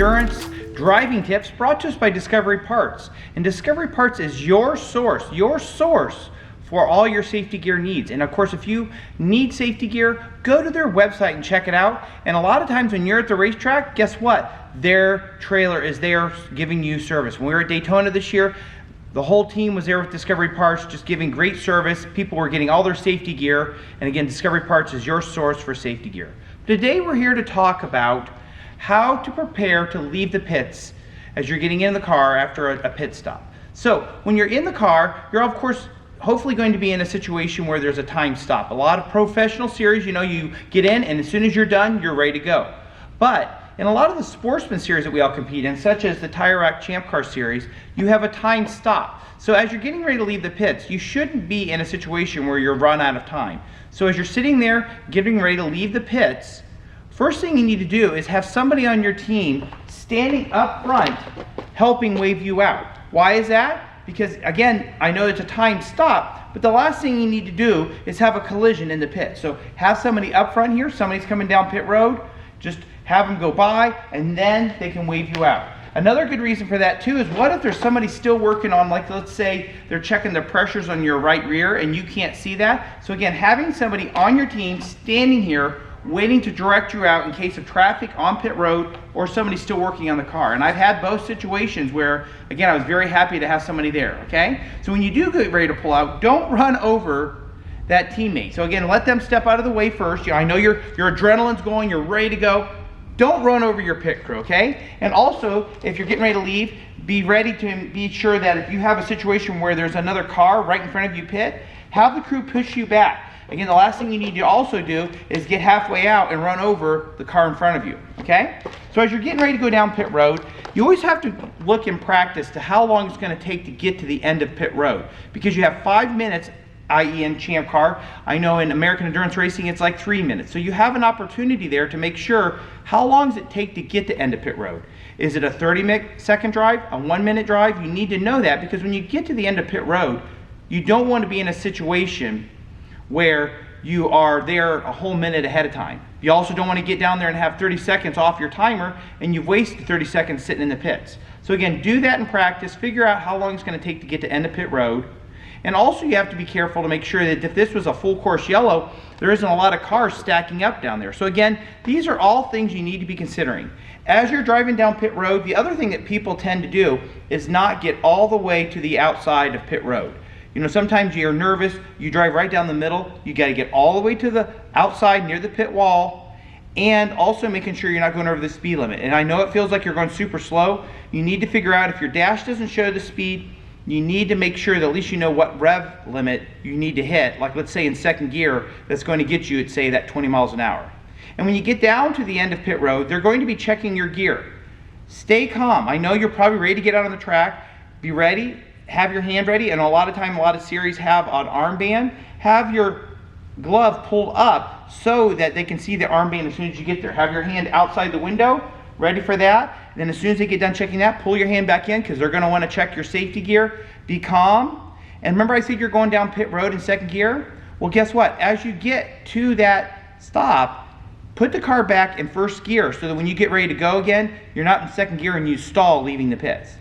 endurance driving tips brought to us by Discovery Parts. And Discovery Parts is your source for all your safety gear needs. And of course, if you need safety gear, go to their website and check it out. And a lot of times when you're at the racetrack, guess what? Their trailer is there giving you service. When we were at Daytona this year, the whole team was there with Discovery Parts, just giving great service. People were getting all their safety gear. And again, Discovery Parts is your source for safety gear. Today we're here to talk about how to prepare to leave the pits as you're getting in the car after a pit stop. So when you're in the car, you're of course hopefully going to be in a situation where there's a time stop. A lot of professional series, you know, you get in and as soon as you're done, you're ready to go. But in a lot of the sportsman series that we all compete in, such as the Tire Rack Champ Car series, you have a time stop. So as you're getting ready to leave the pits, you shouldn't be in a situation where you're run out of time. So as you're sitting there getting ready to leave the pits, first thing you need to do is have somebody on your team standing up front helping wave you out. Why is that? Because again, I know it's a time stop, but the last thing you need to do is have a collision in the pit. So have somebody up front here, somebody's coming down pit road, just have them go by and then they can wave you out. Another good reason for that too is what if there's somebody still working on, like let's say they're checking the pressures on your right rear and you can't see that. So again, having somebody on your team standing here waiting to direct you out in case of traffic on pit road or somebody still working on the car. And I've had both situations where, again, I was very happy to have somebody there, okay? So when you do get ready to pull out, don't run over that teammate. So again, let them step out of the way first. I know your adrenaline's going, you're ready to go. Don't run over your pit crew, okay? And also, if you're getting ready to leave, be ready to be sure that if you have a situation where there's another car right in front of you pit, have the crew push you back. Again, the last thing you need to also do is get halfway out and run over the car in front of you, okay? So as you're getting ready to go down pit road, you always have to look in practice to how long it's going to take to get to the end of pit road. Because you have 5 minutes, i.e. in Champ Car. I know in American Endurance Racing it's like 3 minutes. So you have an opportunity there to make sure how long does it take to get to end of pit road. Is it a 30-second drive, a 1-minute drive? You need to know that because when you get to the end of pit road, you don't want to be in a situation where you are there a whole minute ahead of time. You also don't want to get down there and have 30 seconds off your timer and you've wasted 30 seconds sitting in the pits. So again, do that in practice, figure out how long it's going to take to get to end of pit road. And also you have to be careful to make sure that if this was a full course yellow, there isn't a lot of cars stacking up down there. So again, these are all things you need to be considering. As you're driving down pit road, the other thing that people tend to do is not get all the way to the outside of pit road. You know, sometimes you're nervous, you drive right down the middle, you got to get all the way to the outside near the pit wall, and also making sure you're not going over the speed limit. And I know it feels like you're going super slow. You need to figure out if your dash doesn't show the speed, you need to make sure that at least you know what rev limit you need to hit, like let's say in second gear, that's going to get you at say that 20 miles an hour. And when you get down to the end of pit road, they're going to be checking your gear. Stay calm. I know you're probably ready to get out on the track. Be ready. Have your hand ready, and a lot of series have an armband. Have your glove pulled up so that they can see the armband as soon as you get there. Have your hand outside the window, ready for that. And then as soon as they get done checking that, pull your hand back in because they're going to want to check your safety gear. Be calm. And remember I said you're going down pit road in second gear? Well, guess what? As you get to that stop, put the car back in first gear so that when you get ready to go again, you're not in second gear and you stall leaving the pits.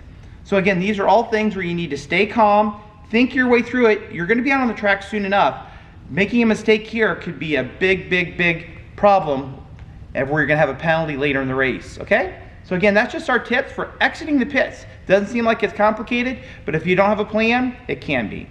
So again, these are all things where you need to stay calm, think your way through it. You're going to be out on the track soon enough. Making a mistake here could be a big problem where you're going to have a penalty later in the race, okay? So again, that's just our tips for exiting the pits. Doesn't seem like it's complicated, but if you don't have a plan, it can be.